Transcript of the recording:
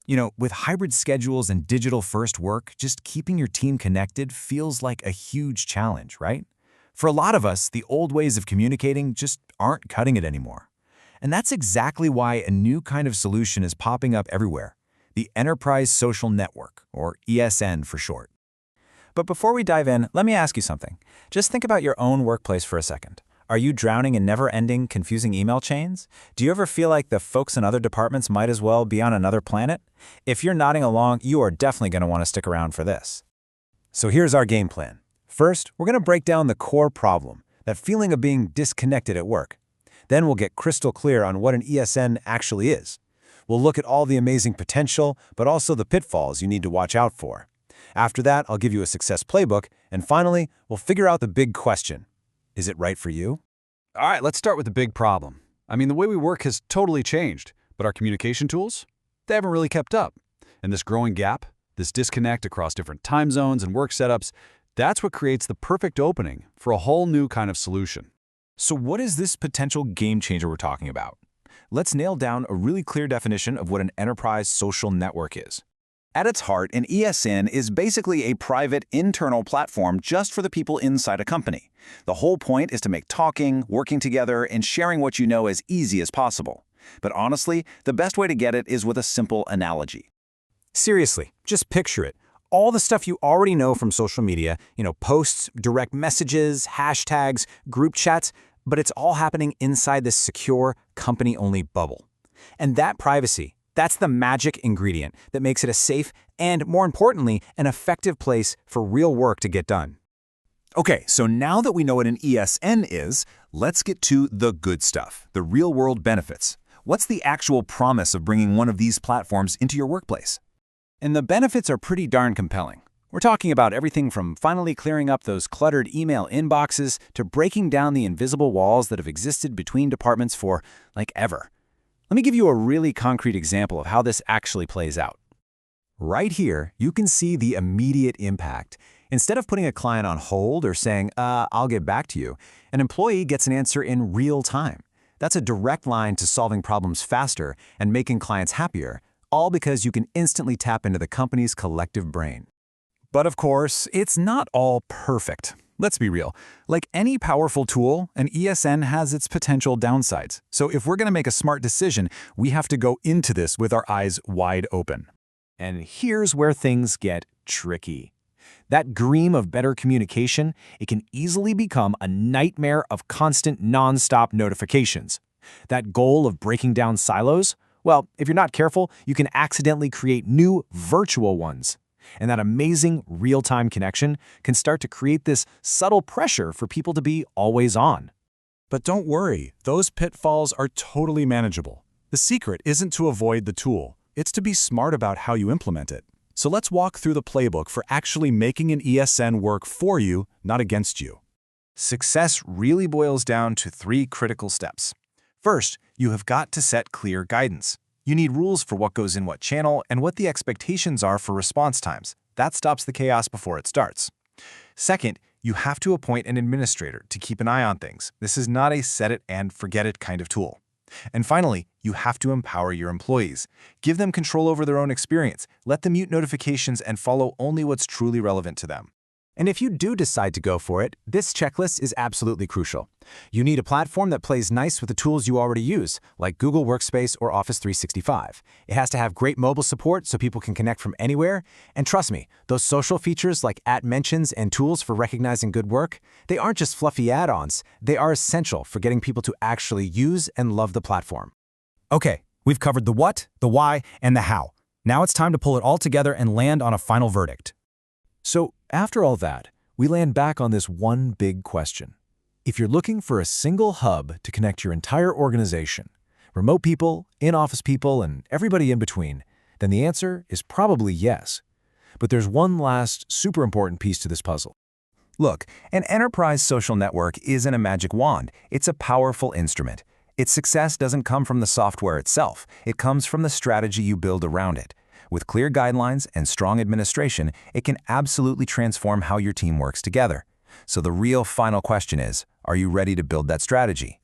With hybrid schedules and digital-first work, just keeping your team connected feels like a huge challenge, right? For a lot of us, the old ways of communicating just aren't cutting it anymore. And that's exactly why a new kind of solution is popping up everywhere, the Enterprise Social Network, or ESN for short. But before we dive in, let me ask you something. Just think about your own workplace for a second. Are you drowning in never-ending, confusing email chains? Do you ever feel like the folks in other departments might as well be on another planet? If you're nodding along, you are definitely going to want to stick around for this. So here's our game plan. First, we're going to break down the core problem, that feeling of being disconnected at work. Then we'll get crystal clear on what an ESN actually is. We'll look at all the amazing potential, but also the pitfalls you need to watch out for. After that, I'll give you a success playbook, and finally, we'll figure out the big question. Is it right for you? All right, let's start with the big problem. The way we work has totally changed, but our communication tools, they haven't really kept up. And this growing gap, this disconnect across different time zones and work setups, that's what creates the perfect opening for a whole new kind of solution. So what is this potential game changer we're talking about? Let's nail down a really clear definition of what an enterprise social network is. At its heart, an ESN is basically a private, internal platform just for the people inside a company. The whole point is to make talking, working together, and sharing what you know as easy as possible. But honestly, the best way to get it is with a simple analogy. Seriously, just picture it. All the stuff you already know from social media, posts, direct messages, hashtags, group chats, but it's all happening inside this secure, company-only bubble. And that privacy, that's the magic ingredient that makes it a safe and, more importantly, an effective place for real work to get done. Okay, so now that we know what an ESN is, let's get to the good stuff, the real-world benefits. What's the actual promise of bringing one of these platforms into your workplace? And the benefits are pretty darn compelling. We're talking about everything from finally clearing up those cluttered email inboxes to breaking down the invisible walls that have existed between departments for, ever. Let me give you a really concrete example of how this actually plays out. Right here, you can see the immediate impact. Instead of putting a client on hold or saying, I'll get back to you, an employee gets an answer in real time. That's a direct line to solving problems faster and making clients happier, all because you can instantly tap into the company's collective brain. But of course, it's not all perfect. Let's be real. Like any powerful tool, an ESN has its potential downsides. So if we're going to make a smart decision, we have to go into this with our eyes wide open. And here's where things get tricky. That dream of better communication, it can easily become a nightmare of constant non-stop notifications. That goal of breaking down silos, well, if you're not careful, you can accidentally create new virtual ones. And that amazing real-time connection can start to create this subtle pressure for people to be always on. But don't worry, those pitfalls are totally manageable. The secret isn't to avoid the tool, it's to be smart about how you implement it. So let's walk through the playbook for actually making an ESN work for you, not against you. Success really boils down to 3 critical steps. First, you have got to set clear guidance. You need rules for what goes in what channel and what the expectations are for response times. That stops the chaos before it starts. Second, you have to appoint an administrator to keep an eye on things. This is not a set it and forget it kind of tool. And finally, you have to empower your employees. Give them control over their own experience. Let them mute notifications and follow only what's truly relevant to them. And if you do decide to go for it, this checklist is absolutely crucial. You need a platform that plays nice with the tools you already use, like Google Workspace or Office 365. It has to have great mobile support so people can connect from anywhere. And trust me, those social features like @mentions and tools for recognizing good work, they aren't just fluffy add-ons. They are essential for getting people to actually use and love the platform. Okay, we've covered the what, the why, and the how. Now it's time to pull it all together and land on a final verdict. So, after all that, we land back on this one big question. If you're looking for a single hub to connect your entire organization, remote people, in-office people, and everybody in between, then the answer is probably yes. But there's one last super important piece to this puzzle. Look, an enterprise social network isn't a magic wand. It's a powerful instrument. Its success doesn't come from the software itself. It comes from the strategy you build around it. With clear guidelines and strong administration, it can absolutely transform how your team works together. So the real final question is, are you ready to build that strategy?